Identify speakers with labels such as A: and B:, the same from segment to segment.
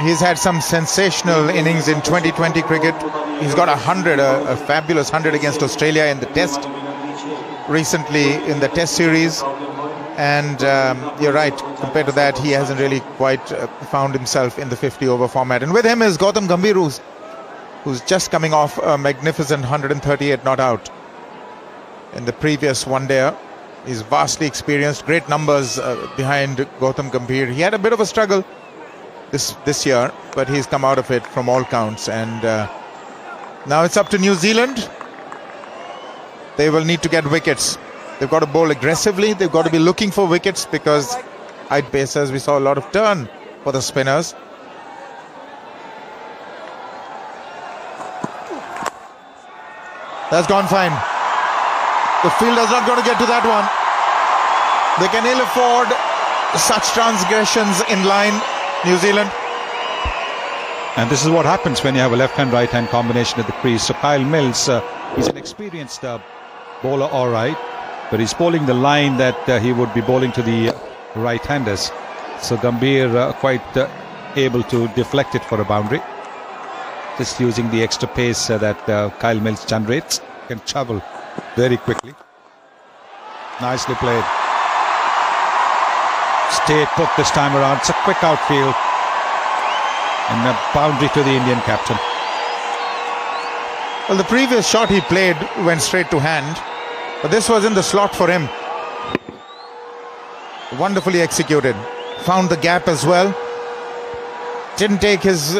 A: He's had some sensational innings in 2020 cricket. He's got 100, a fabulous 100 against Australia in the Test, recently in the Test series. And you're right, compared to that, he hasn't really quite found himself in the 50-over format. And with him is Gautam Gambhir, who's just coming off a magnificent 138 not out in the previous one-day. He's vastly experienced, great numbers behind Gautam Gambhir. He had a bit of a struggle this year, but he's come out of it from all counts. And now it's up to New Zealand. They will need to get wickets. They've got to bowl aggressively. They've got to be looking for wickets because at Pacers we saw a lot of turn for the spinners. That's gone fine. The fielder's not going to get to that one. They can ill afford such transgressions in line, New Zealand.
B: And this is what happens when you have a left-hand, right-hand combination at the crease. So Kyle Mills, he's an experienced bowler, all right, but he's bowling the line that he would be bowling to the right-handers. So Gambhir quite able to deflect it for a boundary. Just using the extra pace that Kyle Mills generates. Can travel very quickly. Nicely played. Stayed put this time around. It's a quick outfield. And a boundary to the Indian captain.
A: Well, the previous shot he played went straight to hand, but this was in the slot for him. Wonderfully executed. Found the gap as well. Didn't take his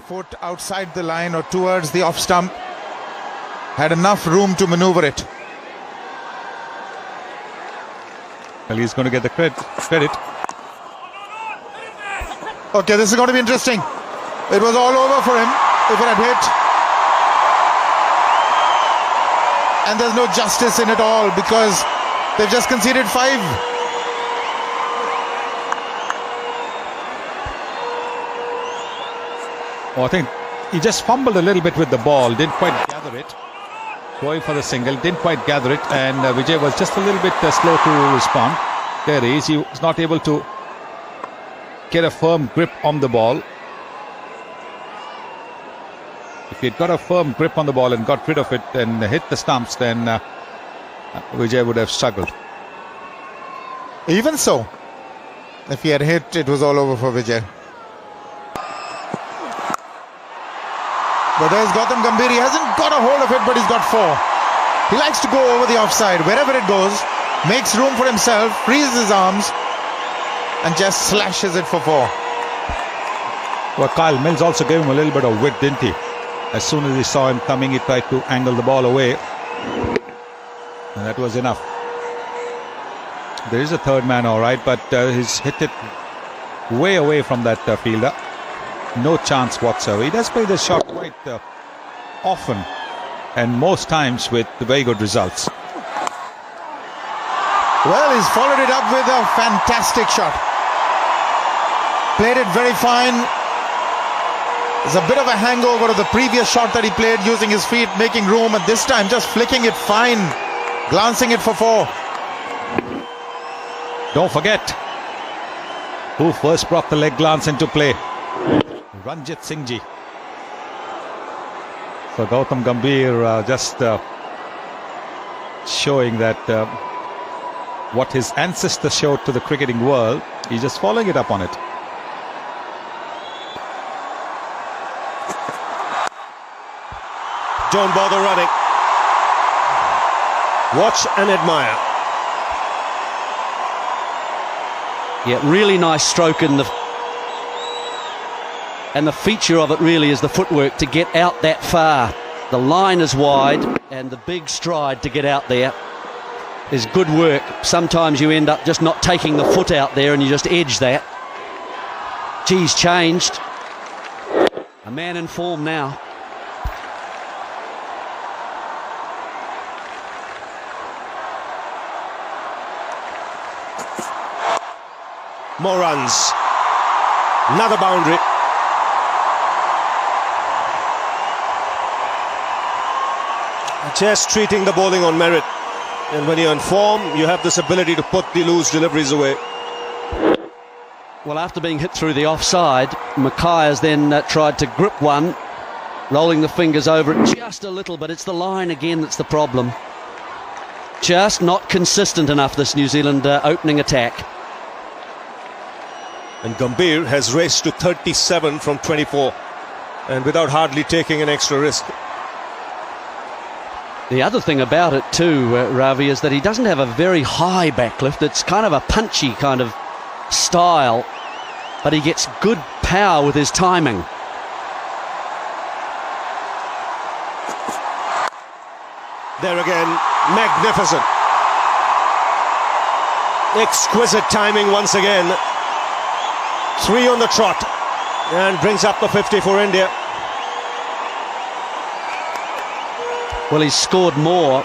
A: foot outside the line or towards the off stump. Had enough room to maneuver it.
B: Well, he's going to get the credit.
A: Okay, this is going to be interesting. It was all over for him if it had hit. And there's no justice in it all because they've just conceded 5.
B: Oh, I think he just fumbled a little bit with the ball, didn't quite gather it. Going for the single, didn't quite gather it, and Vijay was just a little bit slow to respond. There he is. He was not able to get a firm grip on the ball. If he had got a firm grip on the ball and got rid of it and hit the stumps, then Vijay would have struggled.
A: Even so, if he had hit, it was all over for Vijay. But there's Gautam Gambhir. He hasn't got a hold of it, but he's got 4. He likes to go over the offside. Wherever it goes, makes room for himself, frees his arms, and just slashes it for 4.
B: Well, Kyle Mills also gave him a little bit of width, didn't he? As soon as he saw him coming, he tried to angle the ball away. And that was enough. There is a third man, all right, but he's hit it way away from that fielder. No chance whatsoever. He does play this shot quite often and most times with very good results.
A: Well, he's followed it up with a fantastic shot. Played it very fine. There's a bit of a hangover of the previous shot that he played using his feet, making room, and this time just flicking it fine, glancing it for 4.
B: Don't forget who first brought the leg glance into play. Ranjit Singh ji. So Gautam Gambhir just showing that what his ancestors showed to the cricketing world, he's just following it up on it.
C: Don't bother running. Watch and admire.
D: Yeah, really nice stroke in the... And the feature of it really is the footwork to get out that far. The line is wide and the big stride to get out there is good work. Sometimes you end up just not taking the foot out there and you just edge that. Geez, changed. A man in form now.
C: More runs. Another boundary. Just treating the bowling on merit. And when you're in form, you have this ability to put the loose deliveries away.
D: Well, after being hit through the offside, Mackay has then tried to grip one, rolling the fingers over it just a little, but it's the line again that's the problem. Just not consistent enough, this New Zealand opening attack.
C: And Gambhir has raced to 37 from 24, and without hardly taking an extra risk.
D: The other thing about it too, Ravi, is that he doesn't have a very high backlift. It's kind of a punchy kind of style, but he gets good power with his timing.
C: There again, magnificent. Exquisite timing once again. 3 on the trot, and brings up the 50 for India.
D: Well, he's scored more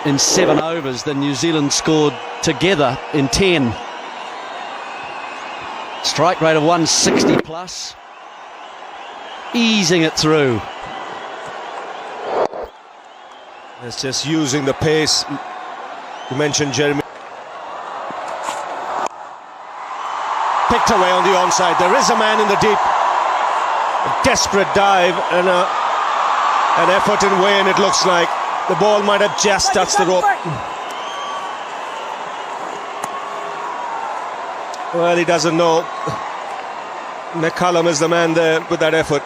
D: in 7 overs than New Zealand scored together in 10. Strike rate of 160 plus. Easing it through.
C: It's just using the pace. You mentioned Jeremy. Picked away on the onside. There is a man in the deep. A desperate dive and an effort in Wayne, it looks like. The ball might have just touched the rope. Well, he doesn't know. McCullum is the man there with that effort.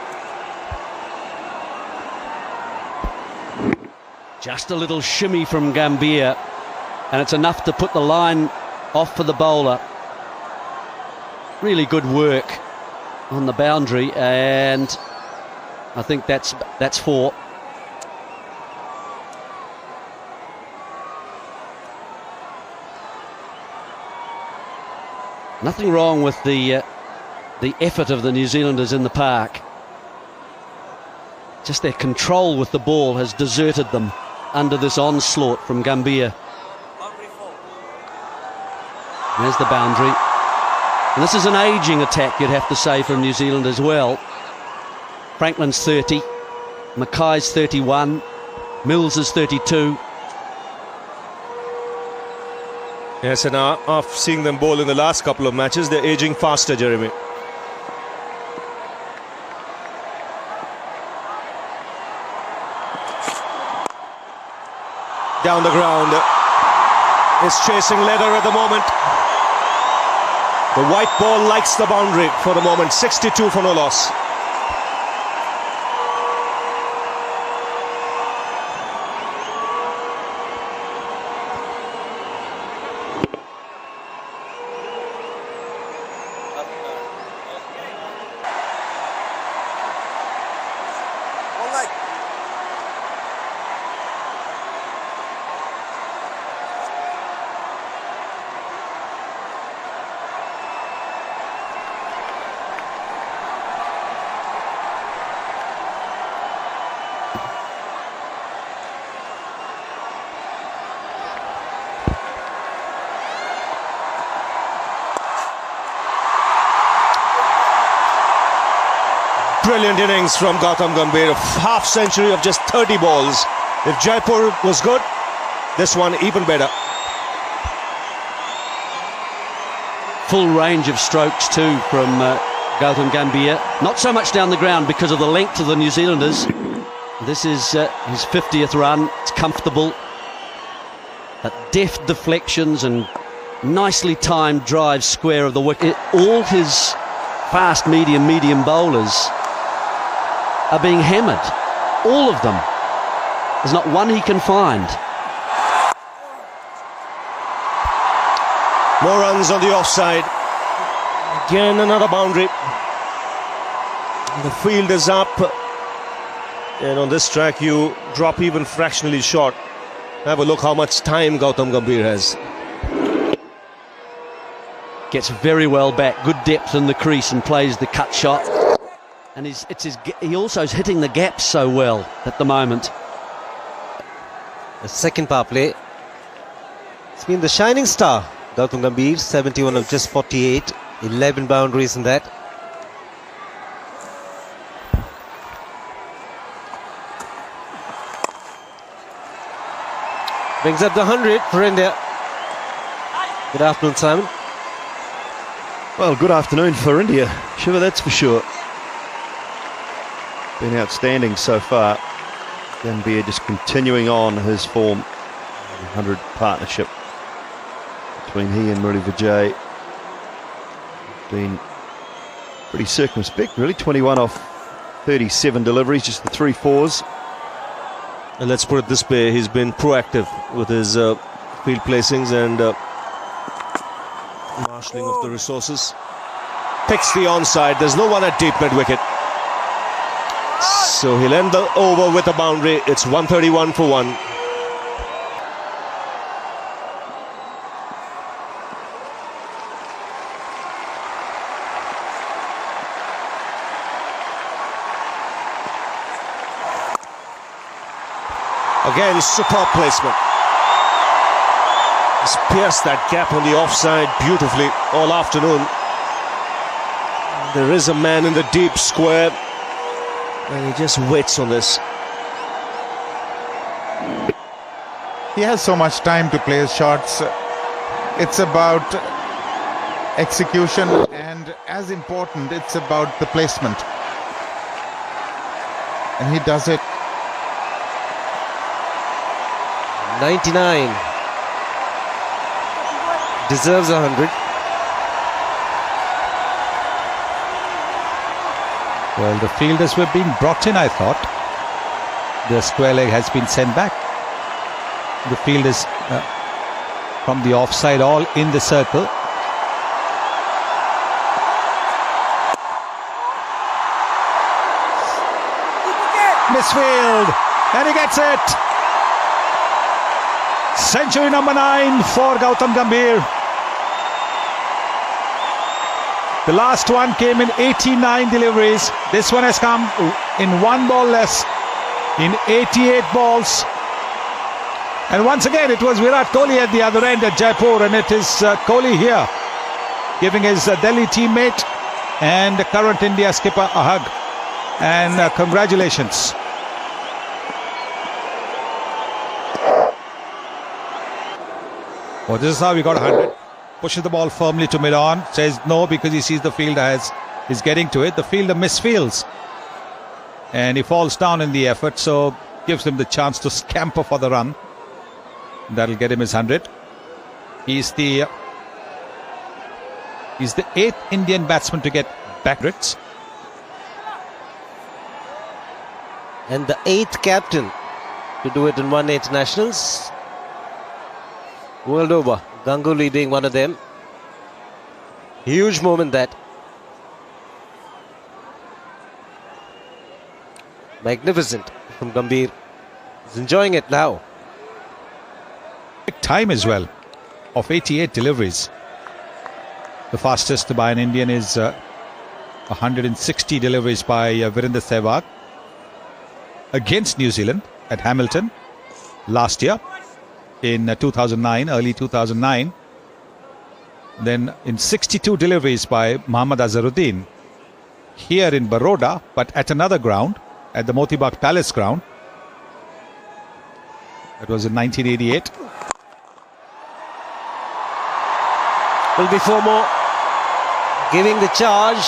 D: Just a little shimmy from Gambhir, and it's enough to put the line off for the bowler. Really good work on the boundary, and I think that's 4. Nothing wrong with the effort of the New Zealanders in the park. Just their control with the ball has deserted them under this onslaught from Gambhir. There's the boundary. And this is an ageing attack, you'd have to say, from New Zealand as well. Franklin's 30, Mackay's 31, Mills is 32.
C: Yes, and after seeing them bowl in the last couple of matches, they're aging faster, Jeremy. Down the ground. Is chasing leather at the moment. The white ball likes the boundary for the moment. 62 for no loss. Brilliant innings from Gautam Gambhir. A half century of just 30 balls. If Jaipur was good, this one even better.
D: Full range of strokes too from Gautam Gambhir. Not so much down the ground because of the length of the New Zealanders. This is his 50th run. It's comfortable. But deft deflections and nicely timed drives square of the wicket. All his fast medium bowlers are being hammered. All of them. There's not one he can find.
C: More runs on the offside. Again another boundary. The field is up. And on this track you drop even fractionally short. Have a look how much time Gautam Gambhir has.
D: Gets very well back. Good depth in the crease and plays the cut shot. And he also is hitting the gaps so well at the moment.
E: The second power play. It's been the shining star. Gautam Gambhir, 71 of just 48. 11 boundaries in that. Brings up the 100 for India. Good afternoon, Simon.
F: Well, good afternoon for India, Shiva, that's for sure. Been outstanding so far. Gambhir just continuing on his form. 100 partnership between he and Murali Vijay. Been pretty circumspect, really. 21 off 37 deliveries, just the 3 fours.
C: And let's put it this way, he's been proactive with his field placings and marshalling of the resources. Picks the onside, there's no one at deep mid-wicket. So he'll end the over with a boundary. It's 131 for 1. Again, superb placement. He's pierced that gap on the offside beautifully all afternoon. There is a man in the deep square, and he just waits on this.
A: He has so much time to play his shots. It's about execution, and as important, it's about the placement. And he does it.
E: 99. Deserves 100.
B: Well, the fielders were being brought in, I thought. The square leg has been sent back. The fielders from the offside all in the circle. Misfield, and he gets it. Century number 9 for Gautam Gambhir. The last one came in 89 deliveries. This one has come in 1 ball less, in 88 balls. And once again, it was Virat Kohli at the other end at Jaipur, and it is Kohli here giving his Delhi teammate and current India skipper a hug. And congratulations. Well, this is how we got 100. Pushes the ball firmly to mid-on, says no because he sees the fielder is getting to it. The fielder misfields and he falls down in the effort, so gives him the chance to scamper for the run. That'll get him his 100. He's the 8th Indian batsman to get backward.
E: And the 8th captain to do it in 1 internationals. World over. Ganguly being one of them. Huge moment that. Magnificent from Gambhir. He's enjoying it now.
B: Big time as well of 88 deliveries. The fastest by an Indian is 160 deliveries by Virender Sehwag against New Zealand at Hamilton last year. In 2009, early 2009. Then in 62 deliveries by Mohammad Azharuddin here in Baroda, but at another ground, at the Moti Bagh Palace ground. That was in 1988.
E: Will be 4 more. Giving the charge.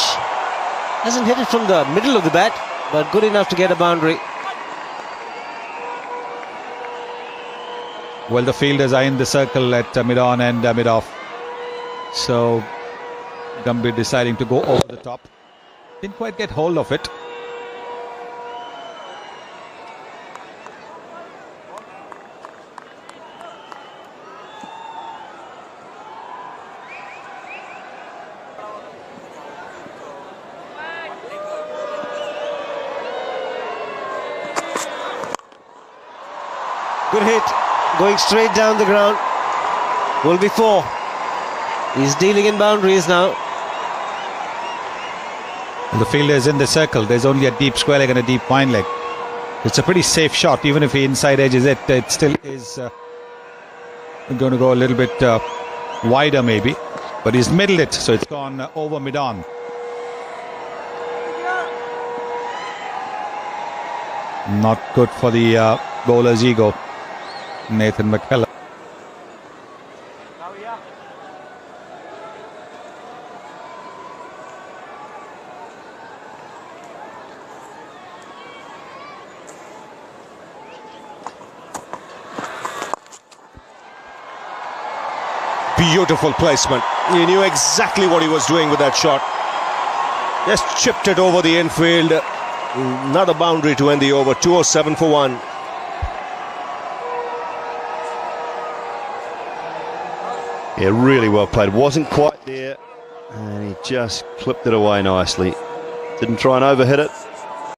E: Hasn't hit it from the middle of the bat, but good enough to get a boundary.
B: Well, the fielders are in the circle at mid-on and mid-off. So Gambhir deciding to go over the top. Didn't quite get hold of it.
E: Good hit. Going straight down the ground. Will be 4. He's dealing in boundaries now.
B: And the fielder is in the circle. There's only a deep square leg and a deep wide leg. It's a pretty safe shot. Even if he inside edges it, it still is going to go a little bit wider maybe. But he's middled it, so it's gone over mid-on. Not good for the bowler's ego, Nathan McKellar.
C: beautiful placement. He knew exactly what he was doing with that shot. Just chipped it over the infield. Another boundary to end the over. 207 for one.
F: Yeah, really well played. Wasn't quite there, and he just clipped it away nicely. Didn't try and overhit it.